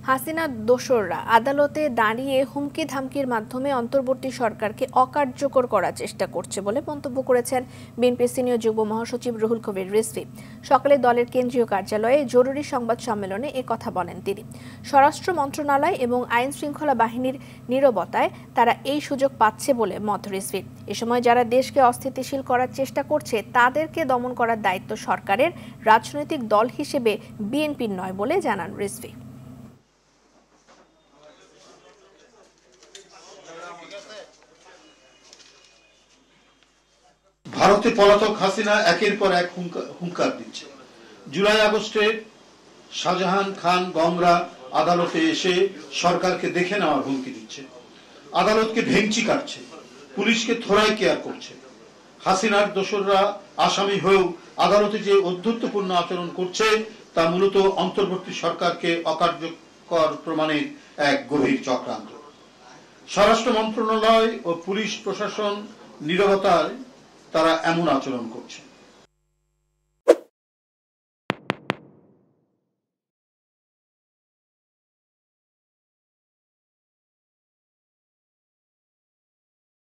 হাসিনার দোসররা আদালতে দাঁড়িয়ে হুমকি ধামকির মাধ্যমে অন্তর্বর্তী সরকারকে অকার্যকর করার চেষ্টা করছে বলে মন্তব্য করেছেন বিএনপির সিনিয়র যুগ্ম মহাসচিব রুহুল কবির রিজভী। সকালে দলের কেন্দ্রীয় কার্যালয়ে জরুরি সংবাদ সম্মেলনে কথা বলেন তিনি। স্বরাষ্ট্র মন্ত্রণালয় এবং আইন শৃঙ্খলা বাহিনীর নীরবতায় তারা এই সুযোগ পাচ্ছে বলে মত রিজভীর। এ সময় যারা দেশকে অস্থিতিশীল করার চেষ্টা করছে তাদেরকে দমন করার দায়িত্ব সরকারের, রাজনৈতিক দল হিসেবে বিএনপির নয় বলে জানান রিজভী। ভারতে পলাতক হাসিনা একের পর এক হুঙ্কার দিচ্ছে। জুলাই আগস্টে শাহজাহান খান গংরা আদালতে এসে সরকারকে দেখে নেওয়ার হুমকি দিচ্ছে, আদালতকে ভেঙচি কাটছে, পুলিশকে থোড়াই কেয়ার করছে। হাসিনার দোসররা আসামি হয়েও আদালতে যে অধ্যত্বপূর্ণ আচরণ করছে তা মূলত অন্তর্বর্তী সরকারকে অকার্যকর প্রমাণের এক গভীর চক্রান্ত। স্বরাষ্ট্র মন্ত্রণালয় ও পুলিশ প্রশাসন নীরবতায় তারা এমন আচরণ করছে।